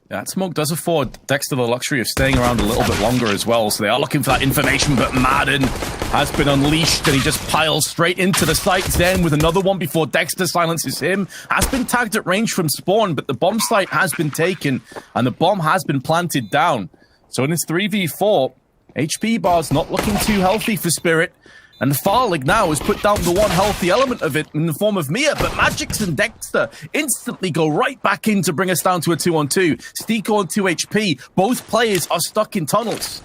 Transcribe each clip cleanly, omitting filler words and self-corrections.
That smoke does afford Dexter the luxury of staying around a little bit longer as well, so they are looking for that information, but Madden has been unleashed, and he just piles straight into the site. Zen with another one before Dexter silences him. Has been tagged at range from spawn, but the bomb site has been taken, and the bomb has been planted down. So in this 3v4, HP bar's not looking too healthy for Spirit. And the Farlig now has put down the one healthy element of it in the form of Mia, but Magix and Dexter instantly go right back in to bring us down to a 2-on-2. Stiko on 2 HP. Both players are stuck in tunnels.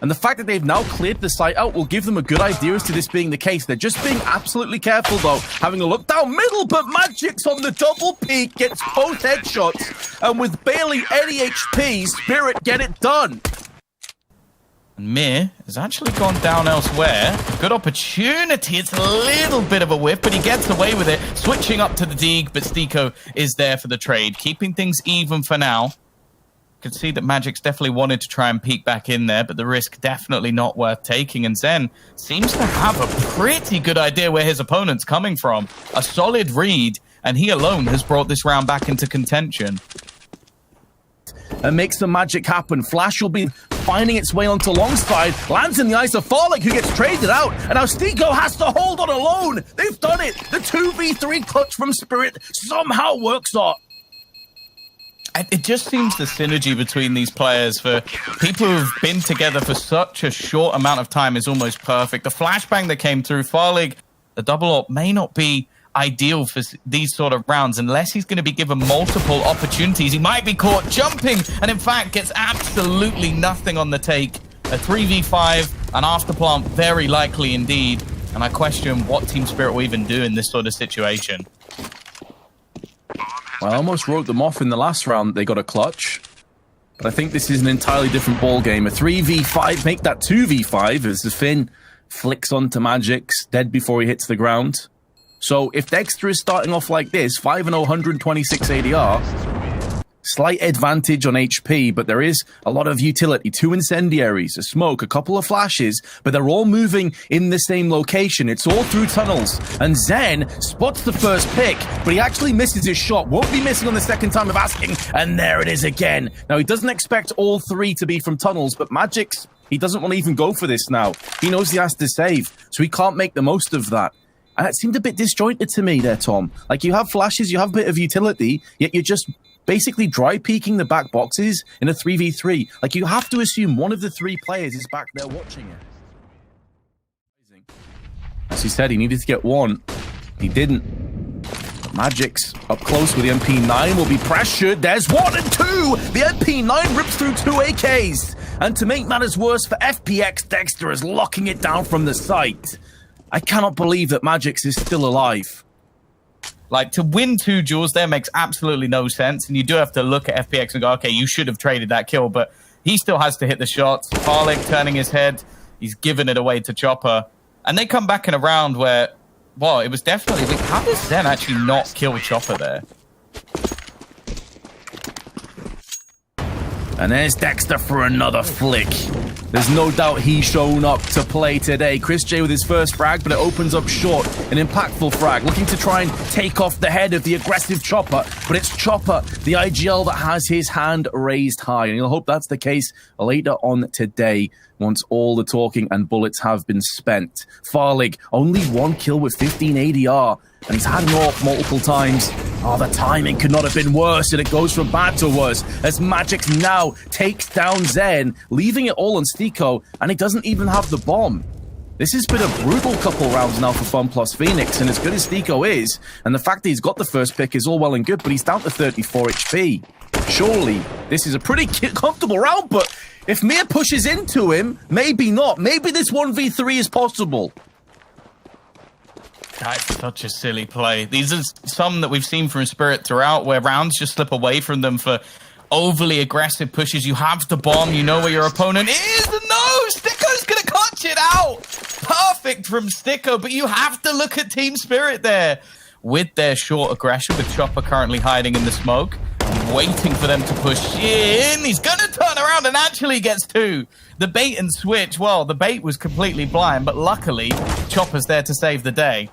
And the fact that they've now cleared the site out will give them a good idea as to this being the case. They're just being absolutely careful, though. Having a look down middle, but Magix on the double peek gets both headshots. And with barely any HP, Spirit get it done. And Mir has actually gone down elsewhere. Good opportunity. It's a little bit of a whiff, but he gets away with it. Switching up to the Deeg, but Stiko is there for the trade. Keeping things even for now. Could see that Magix definitely wanted to try and peek back in there, but the risk definitely not worth taking. And Zen seems to have a pretty good idea where his opponent's coming from. A solid read, and he alone has brought this round back into contention. And makes the magic happen. Flash will be finding its way onto longside, lands in the eyes of Farlig, who gets traded out, and now Stiko has to hold on alone. They've done it. The 2v3 clutch from Spirit somehow works out. It just seems the synergy between these players for people who've been together for such a short amount of time is almost perfect. The flashbang that came through, Farlig, the double up may not be ideal for these sort of rounds unless he's going to be given multiple opportunities. He might be caught jumping and in fact gets absolutely nothing on the take. A 3v5, an afterplant very likely indeed, and I question what Team Spirit will even do in this sort of situation. Well, I almost wrote them off in the last round. They got a clutch, but I think this is an entirely different ball game. A 3v5, make that 2v5 as the Finn flicks onto Magix, dead before he hits the ground. So if Dexter is starting off like this, 5-0, 126 ADR, slight advantage on HP, but there is a lot of utility. 2 incendiaries, a smoke, a couple of flashes, but they're all moving in the same location. It's all through tunnels. And Zen spots the first pick, but he actually misses his shot. Won't be missing on the second time of asking, and there it is again. Now, he doesn't expect all 3 to be from tunnels, but Magix, he doesn't want to even go for this now. He knows he has to save, so he can't make the most of that. And it seemed a bit disjointed to me there, Tom. Like, you have flashes, you have a bit of utility, yet you're just basically dry peeking the back boxes in a 3v3. Like, you have to assume one of the 3 players is back there watching it. As he said, he needed to get 1. He didn't. But Magix up close with the MP9 will be pressured. There's 1 and 2! The MP9 rips through 2 AKs. And to make matters worse for FPX, Dexter is locking it down from the site. I cannot believe that Magix is still alive. Like, to win 2 duels there makes absolutely no sense, and you do have to look at FPX and go, okay, you should have traded that kill, but he still has to hit the shots. Farlig turning his head, he's given it away to Chopper, and they come back in a round where, well, it was definitely, how does Zen actually not kill Chopper there? And there's Dexter for another flick. There's no doubt he's shown up to play today. Chris J with his first frag, but it opens up short. An impactful frag, looking to try and take off the head of the aggressive Chopper. But it's Chopper, the IGL, that has his hand raised high. And you'll hope that's the case later on today, once all the talking and bullets have been spent. Farlig, only 1 kill with 15 ADR. And he's had an AWP multiple times. Oh, the timing could not have been worse, and it goes from bad to worse as Magix now takes down Zen, leaving it all on Stiko, and he doesn't even have the bomb. This has been a brutal couple rounds now for FunPlus Phoenix, and as good as Stiko is, and the fact that he's got the first pick is all well and good, but he's down to 34 HP. Surely, this is a pretty comfortable round, but if Mir pushes into him, maybe not. Maybe this 1v3 is possible. That's such a silly play. These are some that we've seen from Spirit throughout, where rounds just slip away from them for overly aggressive pushes. You have the bomb, you know where your opponent is. No, Stiko's going to clutch it out. Perfect from Stiko, but you have to look at Team Spirit there. With their short aggression, with Chopper currently hiding in the smoke, waiting for them to push in. He's going to turn around and actually gets 2. The bait and switch, well, the bait was completely blind, but luckily, Chopper's there to save the day.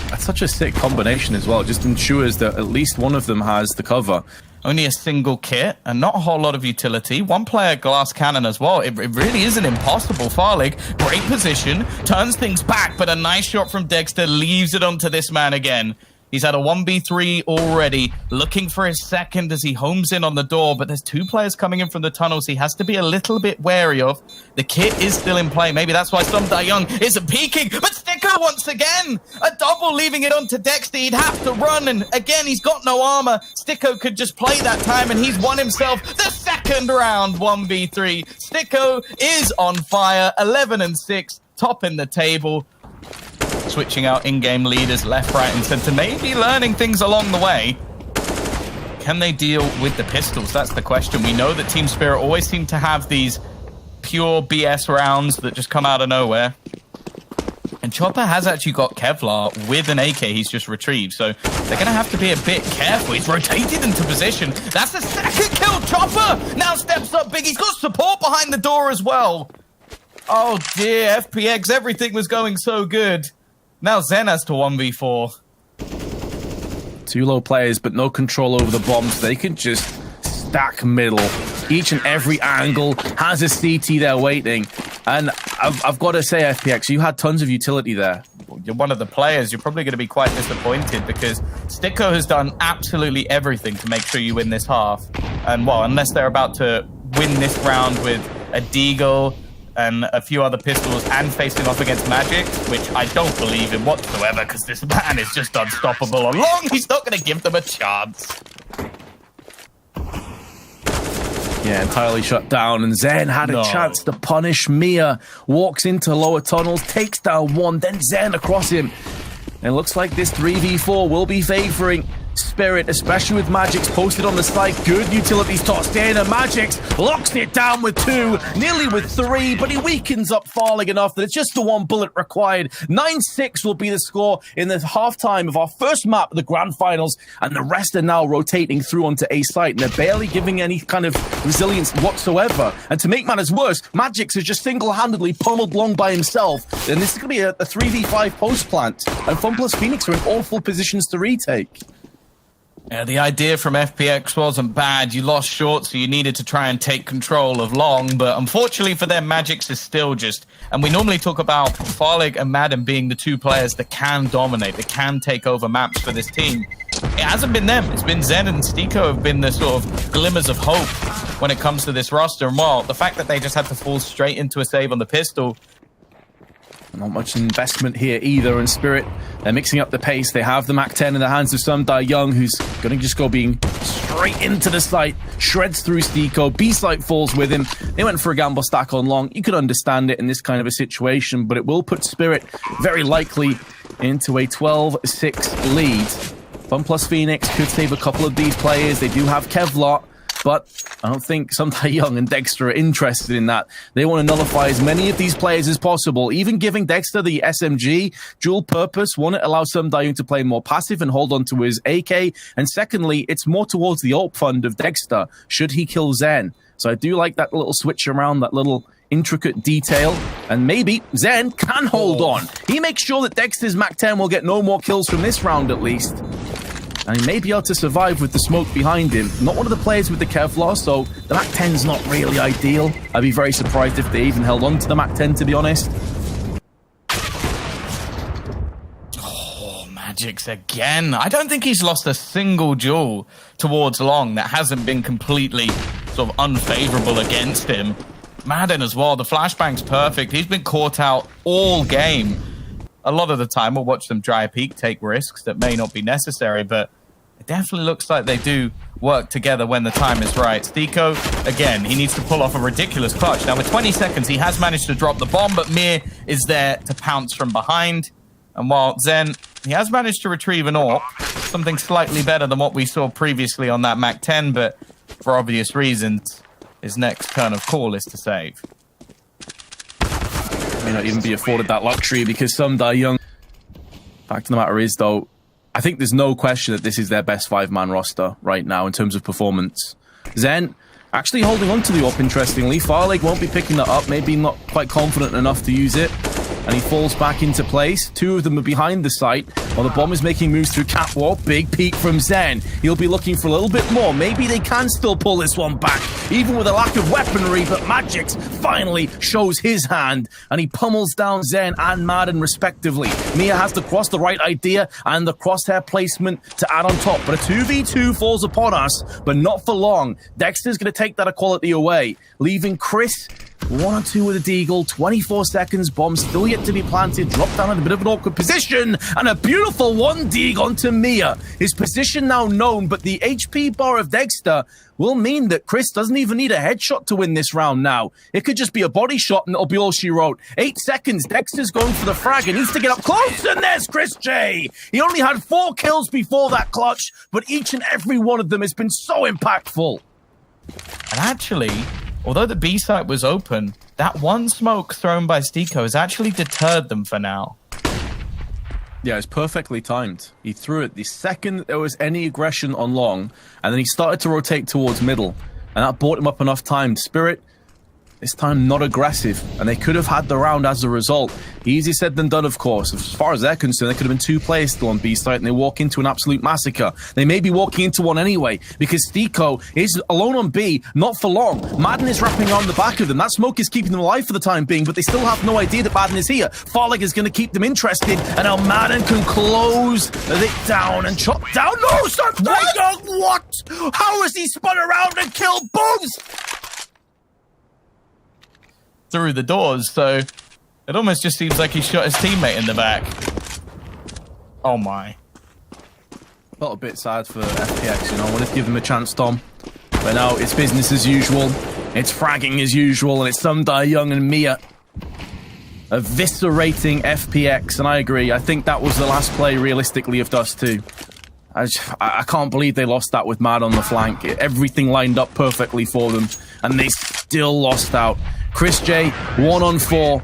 That's such a sick combination as well. It just ensures that at least one of them has the cover. only a single kit and not a whole lot of utility. One player glass cannon as well. It really isn't impossible. Farlig, great position, turns things back, but a nice shot from Dexter leaves it onto this man again. He's had a 1v3 already, looking for his second as he homes in on the door, but there's two players coming in from the tunnels he has to be a little bit wary of. The kit is still in play. Maybe that's why Young isn't peeking, but Sticker once again! A double leaving it onto Dexter. He'd have to run, and again, he's got no armor. Sticko could just play that time, and he's won himself the second round 1v3. Sticko is on fire, 11-6, top in the table. Switching out in-game leaders left, right, and center. Maybe learning things along the way. Can they deal with the pistols? That's the question. We know that Team Spirit always seem to have these pure BS rounds that just come out of nowhere. And Chopper has actually got Kevlar with an AK he's just retrieved, so they're going to have to be a bit careful. He's rotated into position. That's the second kill. Chopper now steps up big. He's got support behind the door as well. Oh dear, FPX, everything was going so good. Now Zen has to 1v4. Two low players, but no control over the bombs. They can just stack middle. Each and every angle has a CT there waiting. And I've got to say, FPX, you had tons of utility there. You're one of the players. You're probably going to be quite disappointed because Sticko has done absolutely everything to make sure you win this half. And, well, unless they're about to win this round with a Deagle and a few other pistols and facing off against Magic, which I don't believe in whatsoever because this man is just unstoppable on long. He's not going to give them a chance. Yeah, entirely shut down, and Zen had a chance to punish Mia. Walks into lower tunnels, takes down one, then Zen across him. And it looks like this 3v4 will be favoring Spirit, especially with Magix posted on the side. Good utilities tossed in, and Magix locks it down with two, nearly with three, but he weakens up Farlig enough that it's just the one bullet required. 9-6 will be the score in the halftime of our first map of the grand finals, and the rest are now rotating through onto A site, and they're barely giving any kind of resilience whatsoever. And to make matters worse, Magix is just single-handedly pummeled along by himself, and this is going to be a 3v5 post plant, and FunPlus Phoenix are in awful positions to retake. Yeah, the idea from FPX wasn't bad. You lost short, so you needed to try and take control of long, but unfortunately for them, Magix is still just... And we normally talk about Farlig and Madden being the two players that can dominate, that can take over maps for this team. It hasn't been them. It's been Zen and Stiko have been the sort of glimmers of hope when it comes to this roster. And well, the fact that they just had to fall straight into a save on the pistol... Not much investment here either, and Spirit, they're mixing up the pace. They have the MAC-10 in the hands of Young, who's going to just go being straight into the site, shreds through Stiko, B-site falls with him. They went for a gamble stack on long. You could understand it in this kind of a situation, but it will put Spirit very likely into a 12-6 lead. FunPlus Phoenix could save a couple of these players. They do have Kevlar, but I don't think Young and Dexter are interested in that. They want to nullify as many of these players as possible. Even giving Dexter the SMG, dual purpose. One, it allows Young to play more passive and hold on to his AK. And secondly, it's more towards the ult fund of Dexter, should he kill Zen. So I do like that little switch around, that little intricate detail. And maybe Zen can hold on. He makes sure that Dexter's MAC-10 will get no more kills from this round at least. And he may be able to survive with the smoke behind him. Not one of the players with the Kevlar, so the MAC-10's not really ideal. I'd be very surprised if they even held on to the MAC-10, to be honest. Oh, Magix again. I don't think he's lost a single duel towards long that hasn't been completely sort of unfavorable against him. Madden as well. The flashbang's perfect. He's been caught out all game. A lot of the time, we'll watch them dry peek, take risks that may not be necessary, but it definitely looks like they do work together when the time is right. Stiko, again, he needs to pull off a ridiculous clutch. Now, with 20 seconds, he has managed to drop the bomb, but Mir is there to pounce from behind. And while Zen, he has managed to retrieve an AWP, something slightly better than what we saw previously on that MAC-10, but for obvious reasons, his next turn of call is to save. May not even be afforded that luxury because Young... Fact of the matter is, though, I think there's no question that this is their best five-man roster right now in terms of performance. Zen actually holding on to the AWP, interestingly. Farlig won't be picking that up, maybe not quite confident enough to use it. and he falls back into place. Two of them are behind the site, while the bomb is making moves through catwalk. Big peek from Zen. He'll be looking for a little bit more. Maybe they can still pull this one back, even with a lack of weaponry, but Magix finally shows his hand, and he pummels down Zen and Madden respectively. Mia has to cross the right idea and the crosshair placement to add on top, but a 2v2 falls upon us, but not for long. Dexter's going to take that equality away, leaving Chris 1-2 with a deagle. 24 seconds, bomb still yet to be planted, dropped down in a bit of an awkward position, and a beautiful one deag onto Mia. His position now known, but the HP bar of Dexter will mean that Chris doesn't even need a headshot to win this round now. It could just be a body shot and it'll be all she wrote. 8 seconds, Dexter's going for the frag and needs to get up close, and there's Chris J. He only had 4 kills before that clutch, but each and every one of them has been so impactful. And actually, although the B site was open, that one smoke thrown by Stiko has actually deterred them for now. Yeah, it's perfectly timed. He threw it the second there was any aggression on long, and then he started to rotate towards middle, and that bought him up enough time. Spirit, this time not aggressive, and they could have had the round as a result. Easier said than done, of course. As far as they're concerned, there could have been 2 players still on B site, and they walk into an absolute massacre. They may be walking into one anyway, because Stiko is alone on B, not for long. Madden is wrapping on the back of them. That smoke is keeping them alive for the time being, but they still have no idea that Madden is here. Farlig is going to keep them interested, and now Madden can close it down and chop down. No, sir! What? How has he spun around and killed Booms? Through the doors, so it almost just seems like he shot his teammate in the back. Oh my. Felt a bit sad for FPX, you know. I wanted to give them a chance, Tom. But now it's business as usual. It's fragging as usual, and it's Sundai Young and Mia eviscerating FPX, and I agree. I think that was the last play, realistically, of Dust 2. I can't believe they lost that with Mad on the flank. Everything lined up perfectly for them, and they still lost out. Chris J, 1 on 4.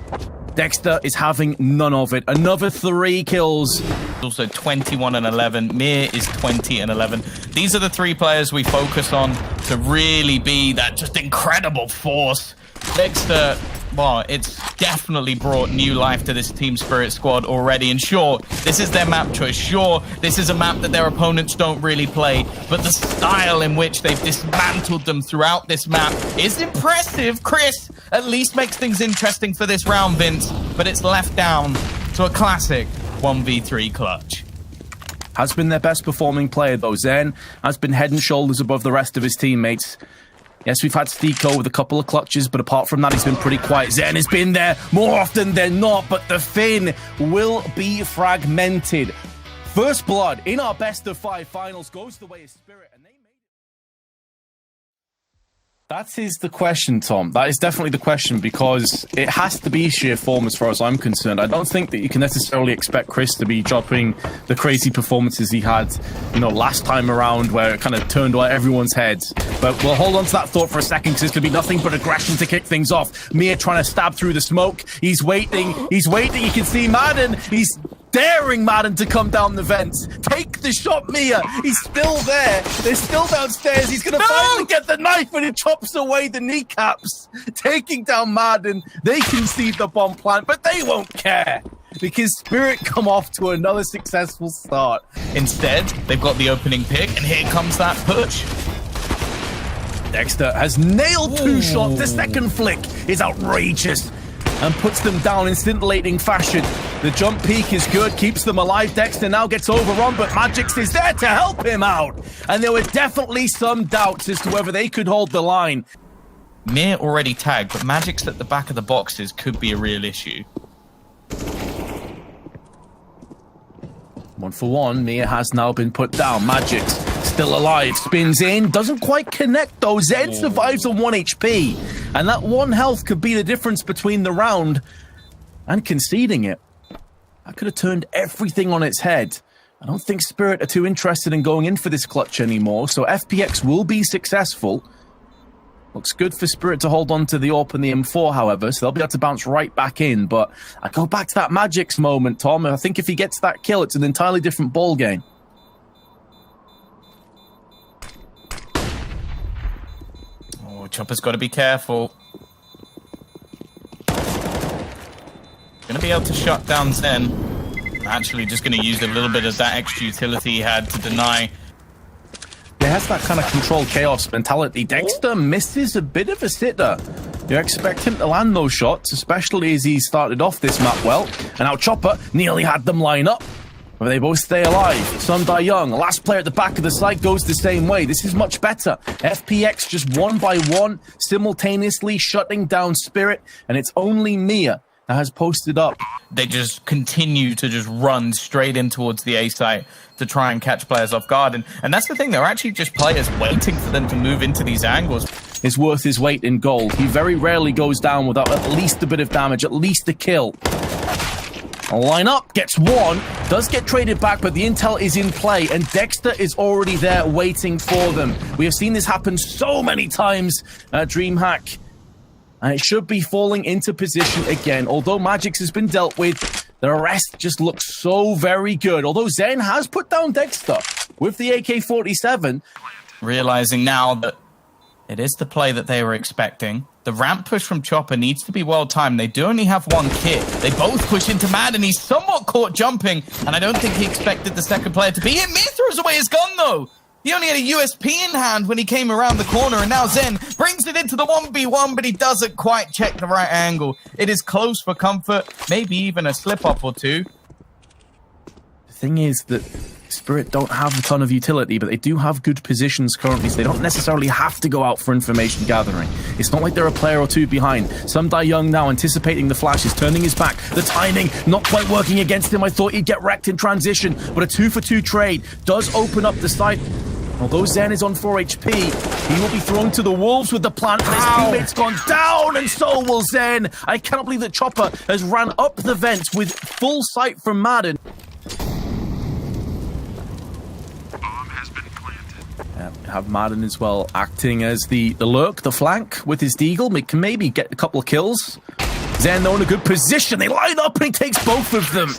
Dexter is having none of it. Another 3 kills. Also 21 and 11. Mir is 20 and 11. These are the 3 players we focus on to really be that just incredible force. Dexter, well, it's definitely brought new life to this Team Spirit squad already. And sure, this is their map choice. Sure, this is a map that their opponents don't really play. But the style in which they've dismantled them throughout this map is impressive. Chris at least makes things interesting for this round, Vince. But it's left down to a classic 1v3 clutch. Has been their best performing player, though. Zen has been head and shoulders above the rest of his teammates. Yes, we've had Stiko with a couple of clutches, but apart from that, he's been pretty quiet. Zen has been there more often than not, but the Finn will be fragmented. First blood in our best of 5 finals goes the way of Spirit, and they made it. That is the question, Tom. That is definitely the question, because it has to be sheer form as far as I'm concerned. I don't think that you can necessarily expect Chris to be dropping the crazy performances he had, you know, last time around, where it kind of turned everyone's heads. But we'll hold on to that thought for a second, because it's going to be nothing but aggression to kick things off. Mia trying to stab through the smoke. He's waiting. He's waiting. You can see Madden. He's daring Madden to come down the vents. Take the shot, Mia. He's still there. They're still downstairs. He's going to finally get the knife, and it chops away the kneecaps, taking down Madden. They concede the bomb plant, but they won't care, because Spirit come off to another successful start. Instead, they've got the opening pick, and here comes that push. Dexter has nailed 2 shots. The second flick is outrageous and puts them down in scintillating fashion. The jump peak is good, keeps them alive. Dexter now gets overrun, but Magix is there to help him out. And there were definitely some doubts as to whether they could hold the line. Mir already tagged, but Magix at the back of the boxes could be a real issue. 1 for 1, Mia has now been put down. Magix still alive, spins in, doesn't quite connect though. Zed survives on 1 HP, and that 1 health could be the difference between the round and conceding it. That could have turned everything on its head. I don't think Spirit are too interested in going in for this clutch anymore, so FPX will be successful. Looks good for Spirit to hold on to the AWP and the M4, however, so they'll be able to bounce right back in. But I go back to that Magix moment, Tom. I think if he gets that kill, it's an entirely different ball game. Chopper's got to be careful. Gonna be able to shut down Zen. Actually, just going to use a little bit of that extra utility he had to deny. He has that kind of controlled chaos mentality. Dexter misses a bit of a sitter. You expect him to land those shots, especially as he started off this map well. And now Chopper nearly had them line up, but they both stay alive. Sundai Young, last player at the back of the site, goes the same way. This is much better. FPX just one by one, simultaneously shutting down Spirit, and it's only Mia that has posted up. They just continue to just run straight in towards the A site to try and catch players off guard. And that's the thing, they're actually just players waiting for them to move into these angles. Is worth his weight in gold. He very rarely goes down without at least a bit of damage, at least a kill. Line up, gets one, does get traded back, but the intel is in play, and Dexter is already there waiting for them. We have seen this happen so many times at DreamHack, and it should be falling into position again. Although Magix has been dealt with, the rest just looks so very good. Although Zen has put down Dexter with the AK-47. Realizing now that it is the play that they were expecting. The ramp push from Chopper needs to be well timed. They do only have one kit. They both push into Mad, and he's somewhat caught jumping, and I don't think he expected the second player to be hit. Mir throws away his gun, though. He only had a USP in hand when he came around the corner, and now Zen brings it into the 1v1, but he doesn't quite check the right angle. It is close for comfort, maybe even a slip-up or two. The thing is that Spirit don't have a ton of utility, but they do have good positions currently, so they don't necessarily have to go out for information gathering. It's not like they're a player or two behind. Sundai Young now anticipating the flashes, turning his back. The timing not quite working against him. I thought he'd get wrecked in transition, but a 2-for-2 trade does open up the site. Although Zen is on 4 HP, he will be thrown to the wolves with the plant, and his teammate's gone down, and so will Zen. I cannot believe that Chopper has ran up the vents with full sight from Madden. Have Madden as well acting as the lurk, the flank with his deagle. Can maybe get a couple of kills. Zen though in a good position. They line up and he takes both of them.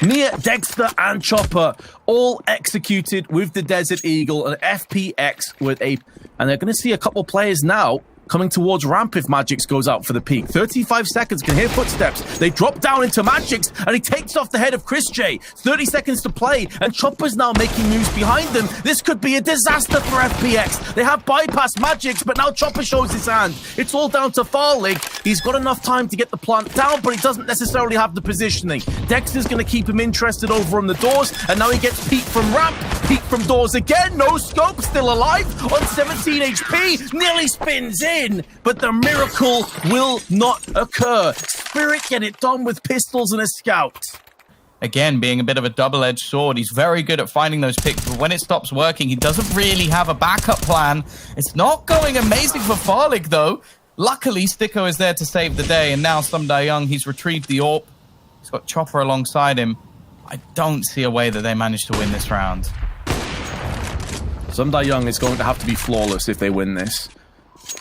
Mia, Dexter and Chopper all executed with the Desert Eagle, and FPX with a... And they're going to see a couple players now coming towards ramp if Magix goes out for the peak. 35 seconds, can hear footsteps. They drop down into Magix, and he takes off the head of Chris J. 30 seconds to play, and Chopper's now making moves behind them. This could be a disaster for FPX. They have bypassed Magix, but now Chopper shows his hand. It's all down to Farlig. He's got enough time to get the plant down, but he doesn't necessarily have the positioning. Dexter's going to keep him interested over on the doors, and now he gets peek from ramp, peek from doors again. No scope, still alive on 17 HP. Nearly spins in. But the miracle will not occur. Spirit get it done with pistols and a scout. Again, being a bit of a double-edged sword, he's very good at finding those picks, but when it stops working, he doesn't really have a backup plan. It's not going amazing for Farlig, though. Luckily, Sticko is there to save the day, and now Sundai Young, he's retrieved the AWP. He's got Chopper alongside him. I don't see a way that they manage to win this round. Sundai Young is going to have to be flawless if they win this.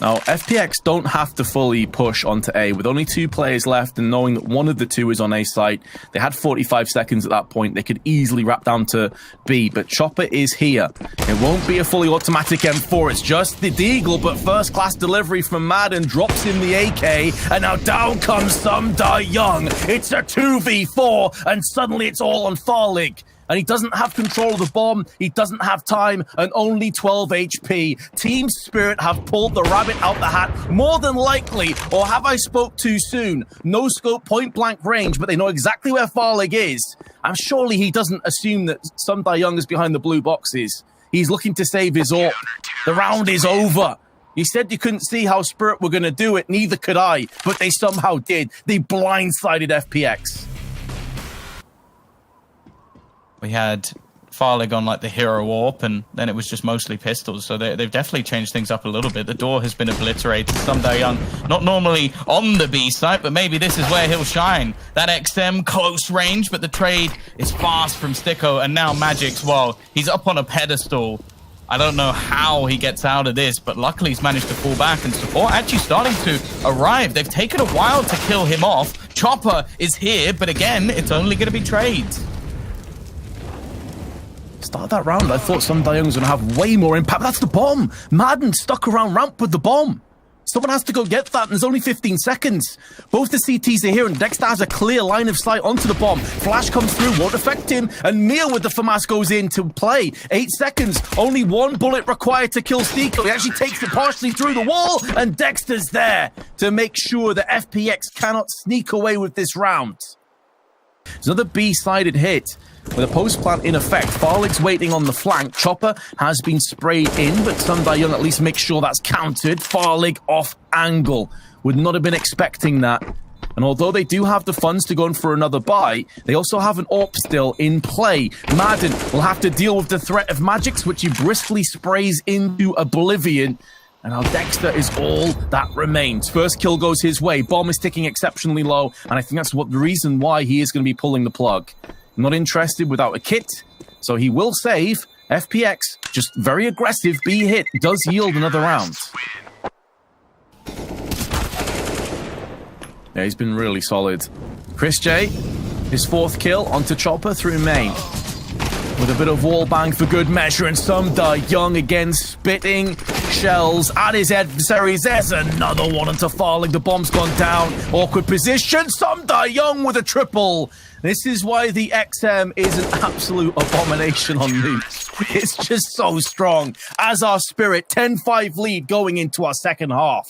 Now, FPX don't have to fully push onto A. With only 2 players left and knowing that one of the 2 is on A site, they had 45 seconds at that point. They could easily wrap down to B, but Chopper is here. It won't be a fully automatic M4, it's just the Deagle, but first-class delivery from Madden drops in the AK, and now down comes Sundai Young. It's a 2v4, and suddenly it's all on Farlig. And he doesn't have control of the bomb, he doesn't have time, and only 12 HP. Team Spirit have pulled the rabbit out the hat, more than likely, or have I spoke too soon? No scope, point blank range, but they know exactly where Farlig is. And surely he doesn't assume that Sundai Young is behind the blue boxes. He's looking to save his AWP. The round is over. You said you couldn't see how Spirit were going to do it, neither could I, but they somehow did. They blindsided FPX. We had Farlig on like the hero AWP, and then it was just mostly pistols, so they've definitely changed things up a little bit. The door has been obliterated. Sundai Young not normally on the B site, but maybe this is where he'll shine. That XM close range, but the trade is fast from Sticko, and now Magix, well, he's up on a pedestal. I don't know how he gets out of this, but luckily he's managed to fall back, and support actually starting to arrive. They've taken a while to kill him off. Chopper is here, but again, it's only going to be trades. Start that round, I thought Sundai Young was going to have way more impact. That's the bomb. Madden stuck around ramp with the bomb. Someone has to go get that, and there's only 15 seconds. Both the CTs are here, and Dexter has a clear line of sight onto the bomb. Flash comes through, won't affect him, and Mia with the FAMAS goes in to play. 8 seconds, only 1 bullet required to kill Stico. He actually takes it partially through the wall, and Dexter's there to make sure that FPX cannot sneak away with this round. There's another B-sided hit with a post plant in effect. Farlig's waiting on the flank. Chopper has been sprayed in, but Sunday Young at least makes sure that's countered. Farlig off angle. Would not have been expecting that. And although they do have the funds to go in for another buy, they also have an AWP still in play. Madden will have to deal with the threat of Magix, which he briskly sprays into oblivion. And now Dexter is all that remains. First kill goes his way. Bomb is ticking exceptionally low, and I think that's the reason why he is going to be pulling the plug. Not interested without a kit, so he will save. FPX, just very aggressive. B hit does yield another round. Yeah, he's been really solid. Chris J, his 4th kill onto Chopper through main. With a bit of wall bang for good measure, and Sumda Young again spitting shells at his adversaries. There's another one onto Farlig. The bomb's gone down. Awkward position. Sumda Young with a triple. This is why the XM is an absolute abomination on loot. It's just so strong. As our Spirit, 10-5 lead going into our second half.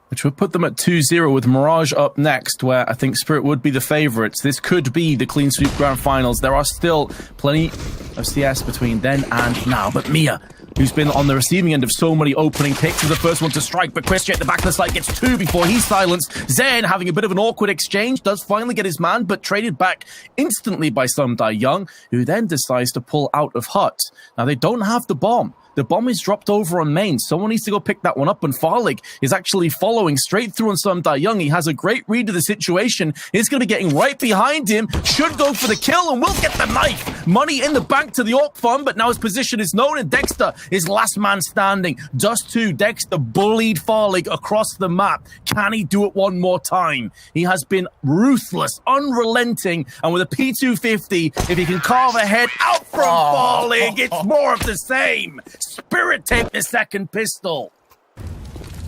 Which would put them at 2-0 with Mirage up next, where I think Spirit would be the favourites. This could be the clean sweep grand finals. There are still plenty of CS between then and now. But Mia, who's been on the receiving end of so many opening picks, is the first one to strike. But Christian at the back of the site gets 2 before he's silenced. Zen having a bit of an awkward exchange, does finally get his man, but traded back instantly by Sumdai Young, who then decides to pull out of Hut. Now, they don't have the bomb. The bomb is dropped over on main. Someone needs to go pick that one up, and Farlig is actually following straight through on Sumdai Young. He has a great read of the situation. He's going to be getting right behind him. Should go for the kill, and will get the knife. Money in the bank to the AWP fund, but now his position is known, and Dexter is last man standing. Dust 2, Dexter bullied Farlig across the map. Can he do it one more time? He has been ruthless, unrelenting, and with a P250, if he can carve a head out from Farlig, it's more of the same. Spirit take the second pistol.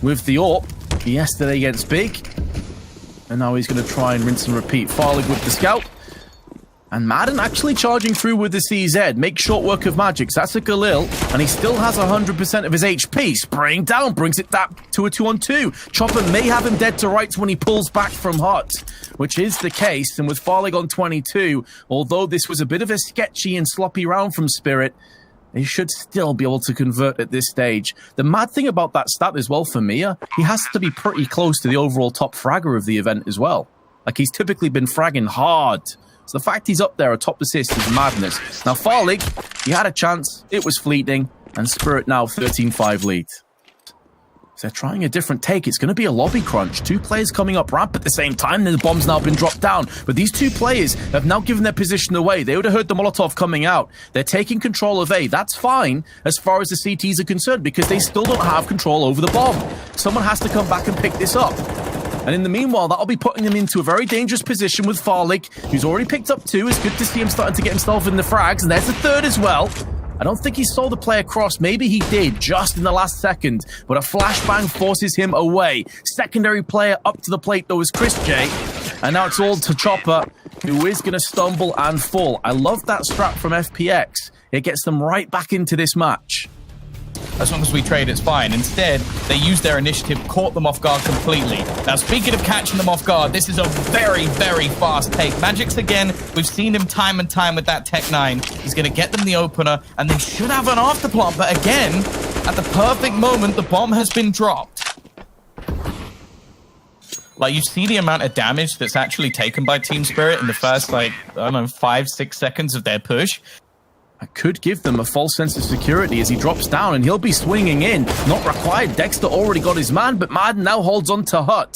With the AWP, yesterday against Big. And now he's going to try and rinse and repeat. Farlig with the scout. And Madden actually charging through with the CZ. Make short work of Magix. That's a Galil. And he still has 100% of his HP. Spraying down, brings it back to a 2-on-2. Chopper may have him dead to rights when he pulls back from Hut, which is the case. And with Farlig on 22, although this was a bit of a sketchy and sloppy round from Spirit, he should still be able to convert at this stage. The mad thing about that stat as well for Mia, he has to be pretty close to the overall top fragger of the event as well. Like, he's typically been fragging hard. So the fact he's up there atop assist is madness. Now, Farlig, he had a chance. It was fleeting. And Spirit now 13-5 lead. So they're trying a different take. It's going to be a lobby crunch. 2 players coming up ramp at the same time. Then the bomb's now been dropped down. But these 2 players have now given their position away. They would have heard the Molotov coming out. They're taking control of A. That's fine as far as the CTs are concerned, because they still don't have control over the bomb. Someone has to come back and pick this up. And in the meanwhile, that'll be putting them into a very dangerous position with Farlig, who's already picked up 2. It's good to see him starting to get himself in the frags. And there's the 3rd as well. I don't think he saw the play across. Maybe he did, just in the last second. But a flashbang forces him away. Secondary player up to the plate, though, is Chris J. And now it's all to Chopper, who is going to stumble and fall. I love that strap from FPX. It gets them right back into this match. As long as we trade, it's fine. Instead, they used their initiative, caught them off guard completely. Now, speaking of catching them off guard, this is a very, very fast take. Magix again, we've seen him time and time with that Tech 9. He's going to get them the opener, and they should have an afterplant. But again, at the perfect moment, the bomb has been dropped. Like, you see the amount of damage that's actually taken by Team Spirit in the first, like, I don't know, 5-6 seconds of their push. I could give them a false sense of security as he drops down, and he'll be swinging in. Not required. Dexter already got his man, but Madden now holds on to Hut.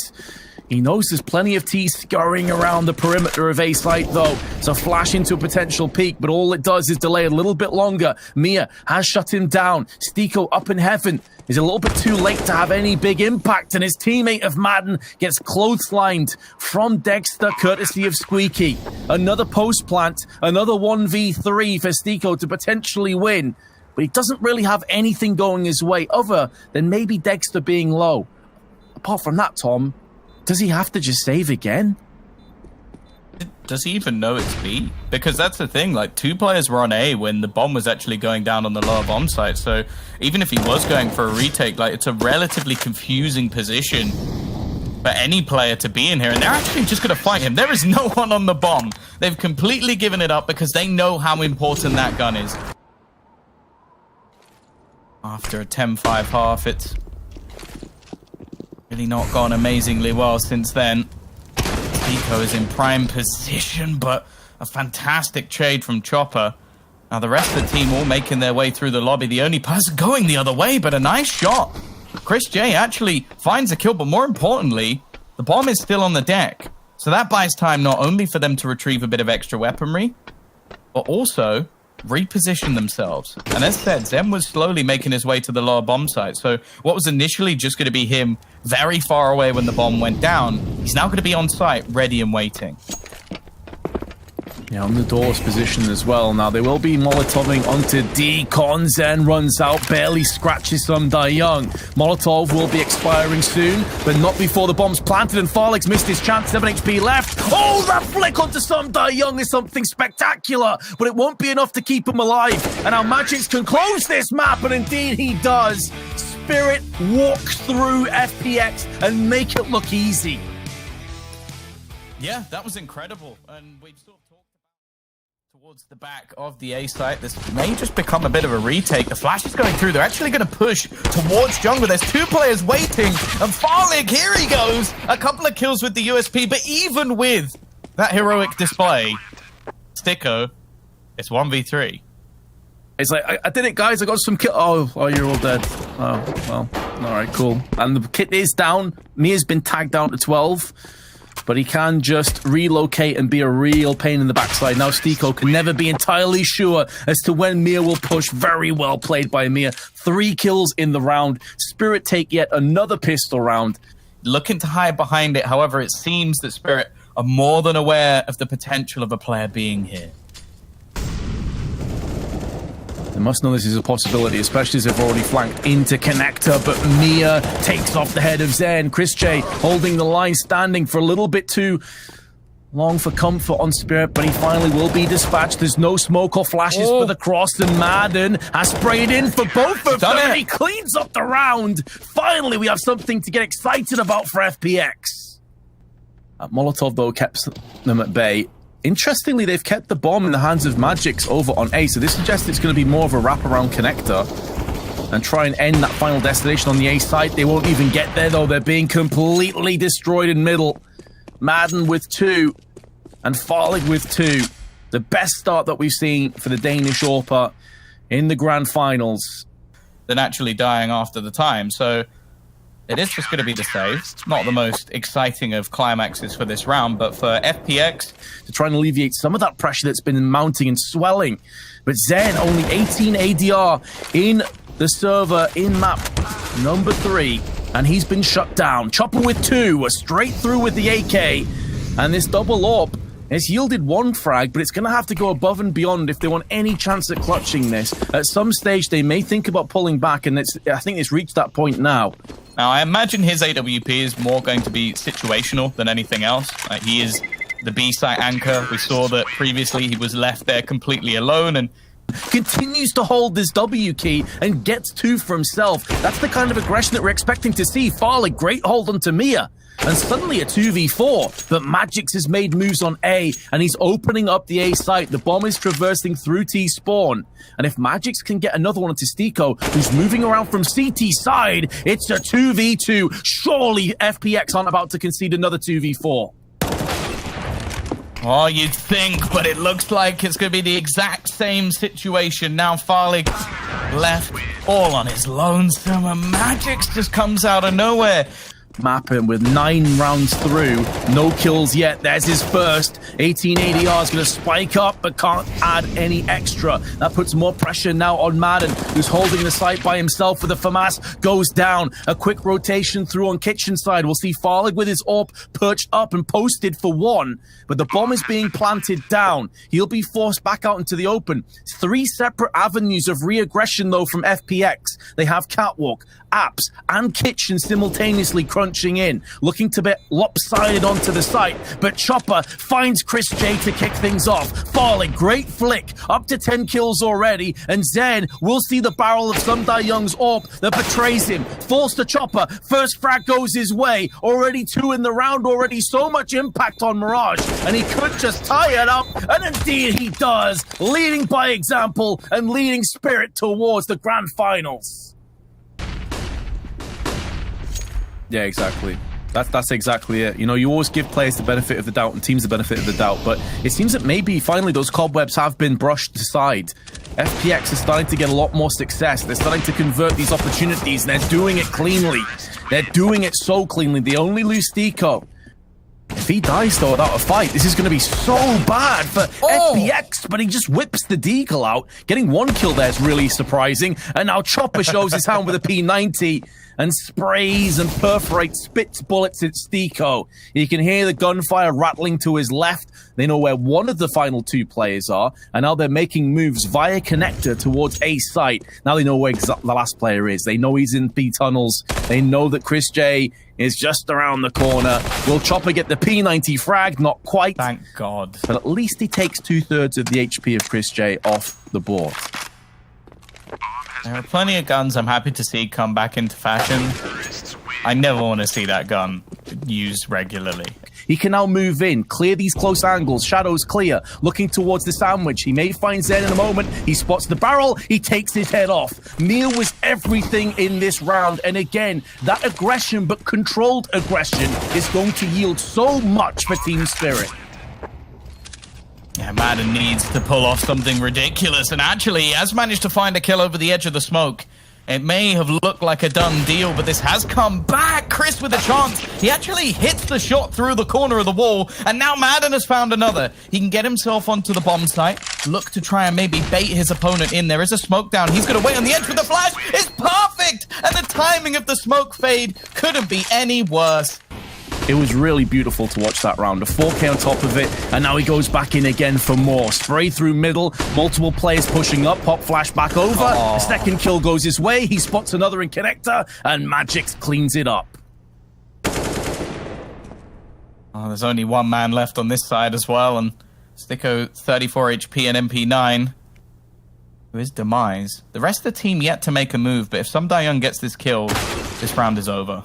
He knows there's plenty of T scurrying around the perimeter of A site, though. So flash into a potential peak, but all it does is delay a little bit longer. Mia has shut him down. Stico up in heaven is a little bit too late to have any big impact, and his teammate of Madden gets clotheslined from Dexter, courtesy of Squeaky. Another post plant, another 1v3 for Stico to potentially win. but he doesn't really have anything going his way other than maybe Dexter being low. Apart from that, Tom, does he have to just save again? Does he even know it's B? Because that's the thing, like, 2 players were on A when the bomb was actually going down on the lower bomb site, so even if he was going for a retake, like, it's a relatively confusing position for any player to be in here, and they're actually just going to fight him. There is no one on the bomb. They've completely given it up because they know how important that gun is. After a 10-5 half, it's really not gone amazingly well since then. Tico is in prime position, but a fantastic trade from Chopper. Now the rest of the team all making their way through the lobby. The only person going the other way, but a nice shot. Chris J actually finds a kill, but more importantly, the bomb is still on the deck. So that buys time not only for them to retrieve a bit of extra weaponry, but also reposition themselves. And as said, Zen was slowly making his way to the lower bomb site. So what was initially just going to be him very far away when the bomb went down, he's now going to be on site, ready and waiting. Yeah, on the door's position as well. Now, they will be Molotoving onto Decon. Zen runs out, barely scratches some Young. Molotov will be expiring soon, but not before the bomb's planted, and Farlig's missed his chance. 7 HP left. Oh, that flick onto some Young is something spectacular, but it won't be enough to keep him alive. And now Magix can close this map, and indeed he does. Spirit walk through FPX and make it look easy. Yeah, that was incredible. And we've sort of talked towards the back of the A site. This may just become a bit of a retake. The flash is going through. They're actually going to push towards jungle. There's 2 players waiting. And Farlig, here he goes. A couple of kills with the USP. But even with that heroic display, Sticko, it's 1v3. It's like, I did it, guys. I got some kit. Oh, you're all dead. Oh, well. All right, cool. And the kit is down. Mia's been tagged down to 12. But he can just relocate and be a real pain in the backside. Now Stiko can never be entirely sure as to when Mia will push. Very well played by Mia. 3 kills in the round. Spirit take yet another pistol round. Looking to hide behind it. However, it seems that Spirit are more than aware of the potential of a player being here. They must know this is a possibility, especially as they've already flanked into Connector, but Mia takes off the head of Zen. Chris J holding the line, standing for a little bit too long for comfort on Spirit, but he finally will be dispatched. There's no smoke or flashes for the cross, and Madden has sprayed in for both of them, and he cleans up the round. Finally, we have something to get excited about for FPX. Molotov, though, kept them at bay. Interestingly, they've kept the bomb in the hands of Magix over on A, so this suggests it's going to be more of a wraparound connector and try and end that final destination on the A side. They won't even get there, though. They're being completely destroyed in middle. Madden with 2 and Farlig with 2. The best start that we've seen for the Danish AWPA in the grand finals. They're naturally dying after the time, so it is just going to be the save. Not the most exciting of climaxes for this round, but for FPX, to try and alleviate some of that pressure that's been mounting and swelling. But Zen, only 18 ADR in the server in map number 3, and he's been shut down. Chopper with 2, straight through with the AK, and this double AWP has yielded 1 frag, but it's going to have to go above and beyond if they want any chance at clutching this. At some stage, they may think about pulling back, and I think it's reached that point now. Now, I imagine his AWP is more going to be situational than anything else. He is the B-site anchor. We saw that previously he was left there completely alone and continues to hold this W key and gets 2 for himself. That's the kind of aggression that we're expecting to see. Farlig, great hold onto Mia. And suddenly a 2v4, but Magix has made moves on A, and he's opening up the A site. The bomb is traversing through T spawn, and if Magix can get another one onto Stiko, who's moving around from CT side, it's a 2v2. Surely FPX aren't about to concede another 2v4. Oh, you'd think, but it looks like it's going to be the exact same situation. Now Farlig left all on his lonesome, and Magix just comes out of nowhere. map, and with 9 rounds through, no kills yet. There's his first. 1880R is going to spike up, but can't add any extra. That puts more pressure now on Madden, who's holding the site by himself with the FAMAS. Goes down. A quick rotation through on kitchen side. We'll see Farlig with his AWP perched up and posted for 1, but the bomb is being planted down. He'll be forced back out into the open. 3 separate avenues of re-aggression, though, from FPX. They have Catwalk, Apps, and Kitchen simultaneously crunching in, looking to be lopsided onto the site, but Chopper finds Chris J to kick things off. Farlig, great flick, up to 10 kills already, and Zen will see the barrel of Sumdai Young's AWP that betrays him. Falls to Chopper, first frag goes his way, already 2 in the round, already so much impact on Mirage, and he could just tie it up, and indeed he does, leading by example and leading Spirit towards the grand finals. Yeah, exactly. That's exactly it. You know, you always give players the benefit of the doubt and teams the benefit of the doubt, but it seems that maybe finally those cobwebs have been brushed aside. FPX is starting to get a lot more success. They're starting to convert these opportunities, and they're doing it cleanly. They're doing it so cleanly. They only lose Stico. If he dies, though, without a fight, this is going to be so bad for FPX, but he just whips the deagle out. Getting 1 kill there is really surprising, and now Chopper shows his hand with a P90 and sprays and perforates, spits bullets at Stico. You can hear the gunfire rattling to his left. They know where one of the final 2 players are, and now they're making moves via connector towards A site. Now they know where the last player is. They know he's in B tunnels. They know that Chris J is just around the corner. Will Chopper get the P90 frag? Not quite. Thank God. But at least he takes 2/3 of the HP of Chris J off the board. There are plenty of guns I'm happy to see come back into fashion. I never want to see that gun used regularly. He can now move in, clear these close angles, shadows clear, looking towards the sandwich. He may find Zen in a moment. He spots the barrel. He takes his head off. Neil was everything in this round. And again, that aggression, but controlled aggression, is going to yield so much for Team Spirit. Yeah, Madden needs to pull off something ridiculous, and actually he has managed to find a kill over the edge of the smoke. It may have looked like a done deal, but this has come back. Chris with a chance. He actually hits the shot through the corner of the wall, and now Madden has found another. He can get himself onto the bomb site, look to try and maybe bait his opponent in. There is a smoke down. He's going to wait on the edge with the flash. It's perfect, and the timing of the smoke fade couldn't be any worse. It was really beautiful to watch that round. A 4K on top of it, and now he goes back in again for more. Spray through middle, multiple players pushing up, pop flash back over. A second kill goes his way. He spots another in connector, and Magix cleans it up. Oh, there's only 1 man left on this side as well, and Stico 34 HP and MP9. Who is Demise? The rest of the team yet to make a move, but if Sumdai Young gets this kill, this round is over.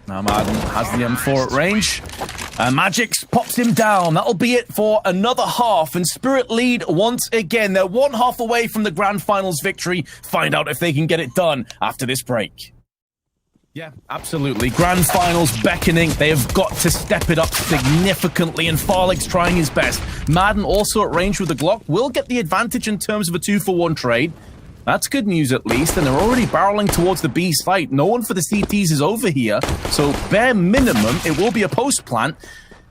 Now Madden has the M4 at range. And Magix pops him down. That'll be it for another half. And Spirit lead once again. They're 1 half away from the grand finals victory. Find out if they can get it done after this break. Yeah, absolutely. Grand finals beckoning. They have got to step it up significantly, and Farlig's trying his best. Madden also at range with the Glock will get the advantage in terms of a 2-for-1 trade. That's good news at least, and they're already barreling towards the B site. No one for the CTs is over here, so bare minimum, it will be a post plant,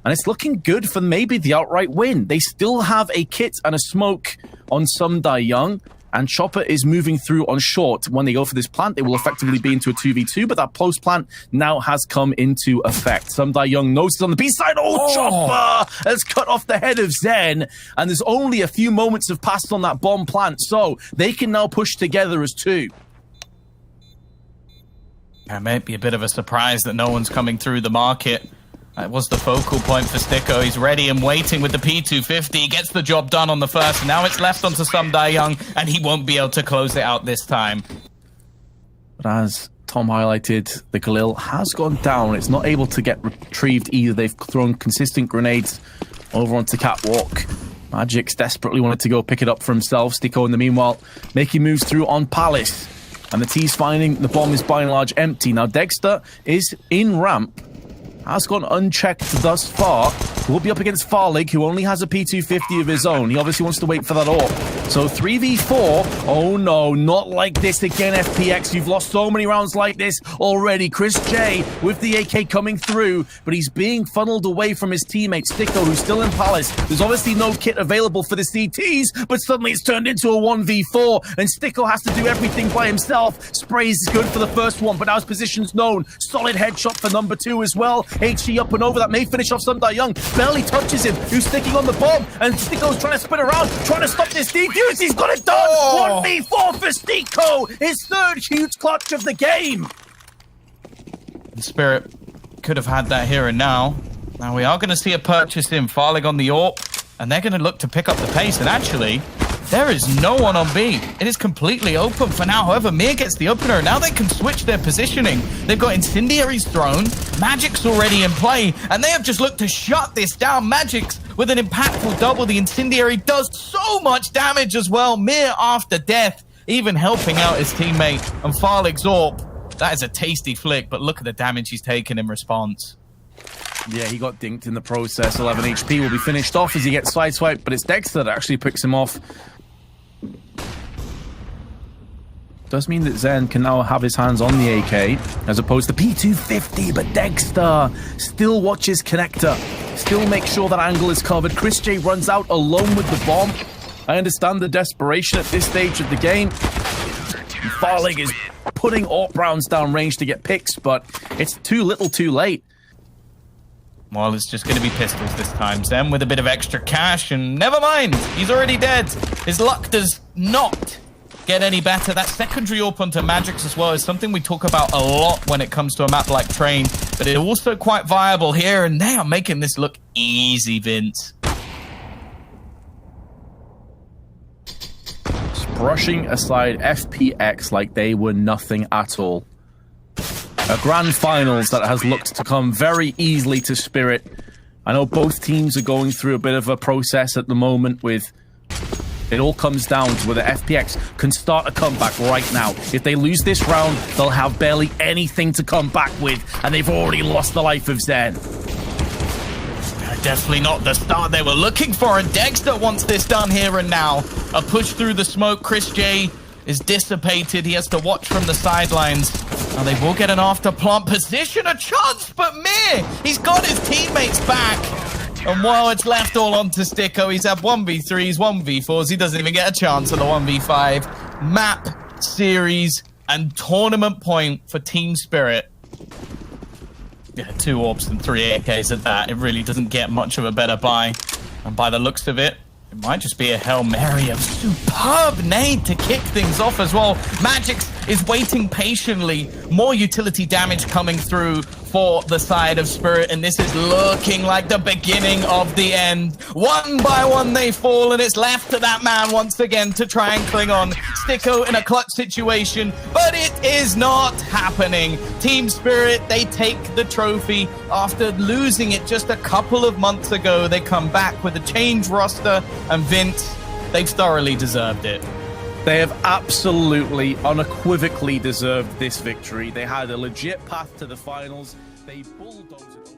and it's looking good for maybe the outright win. They still have a kit and a smoke on Sumdai Young, and Chopper is moving through on short. When they go for this plant, they will effectively be into a 2v2, but that post plant now has come into effect. Sumdai Young notices on the B side. Chopper has cut off the head of Zen, and there's only a few moments have passed on that bomb plant, so they can now push together as 2. It might be a bit of a surprise that no one's coming through the market. That was the focal point for Stico. He's ready and waiting with the P250. He gets the job done on the first. Now it's left onto Sumdai Young, and he won't be able to close it out this time. But as Tom highlighted, the Galil has gone down. It's not able to get retrieved either. They've thrown consistent grenades over onto Catwalk. Magix desperately wanted to go pick it up for himself. Stico, in the meanwhile, making moves through on Palace. And the T's finding the bomb is by and large empty. Now Dexter is in ramp. Has gone unchecked thus far. will be up against Farlig, who only has a P250 of his own. He obviously wants to wait for that AWP. So 3v4. Oh no, not like this again, FPX. You've lost so many rounds like this already. Chris J with the AK coming through, but he's being funneled away from his teammate, Sticko, who's still in Palace. There's obviously no kit available for the CTs, but suddenly it's turned into a 1v4, and Sticko has to do everything by himself. Sprays is good for the first one, but now his position's known. Solid headshot for number 2 as well. HG up and over, that may finish off Sundar Young. Barely touches him, who's sticking on the bomb, and Sticko's trying to spin around, trying to stop this defuse. He's got it done! Oh. 1v4 for Sticko! His third huge clutch of the game! Spirit could have had that here and now. Now we are going to see a purchase in Farlig on the AWP, and they're going to look to pick up the pace, and actually, there is no one on B. It is completely open for now. However, Mir gets the opener. Now they can switch their positioning. They've got Incendiaries thrown. Magic's already in play. And they have just looked to shut this down. Magic's with an impactful double. The Incendiary does so much damage as well. Mir after death, even helping out his teammate. And Farlig's AWP. That is a tasty flick, but look at the damage he's taken in response. Yeah, he got dinked in the process. 11 HP will be finished off as he gets sideswiped, but it's Dexter that actually picks him off. Does mean that Zen can now have his hands on the AK as opposed to P250, but Dexter still watches Connector, still makes sure that angle is covered. Chris J runs out alone with the bomb. I understand the desperation at this stage of the game. Farlig is putting AWP rounds down range to get picks, but it's too little too late. Well, it's just going to be pistols this time. Zen with a bit of extra cash, and never mind, he's already dead. His luck does not get any better. That secondary AWP onto Magix as well is something we talk about a lot when it comes to a map like Train, but it's also quite viable here, and they are making this look easy, Vince. Just brushing aside FPX like they were nothing at all. A grand finals that has looked to come very easily to Spirit. I know both teams are going through a bit of a process at the moment with... It all comes down to whether FPX can start a comeback right now. If they lose this round, they'll have barely anything to come back with, and they've already lost the life of Zen. Definitely not the start they were looking for, and Dexter wants this done here and now. A push through the smoke. Chris J is dissipated. He has to watch from the sidelines. Now they will get an after plant position, a chance, but Mir, he's got his teammates back. And while it's left all onto Sticko, he's had 1v3s, 1v4s. He doesn't even get a chance at the 1v5. Map, series, and tournament point for Team Spirit. Yeah, 2 AWPs and 3 AKs at that. It really doesn't get much of a better buy. And by the looks of it, it might just be a Hail Mary of superb nade to kick things off as well. Magix is waiting patiently. More utility damage coming through for the side of Spirit, and this is looking like the beginning of the end. One by one they fall, and it's left to that man once again to try and cling on. Sticko in a clutch situation, but it is not happening. Team Spirit, they take the trophy after losing it just a couple of months ago. They come back with a changed roster, and Vince, they've thoroughly deserved it. They have absolutely, unequivocally deserved this victory. They had a legit path to the finals. They bulldozed it.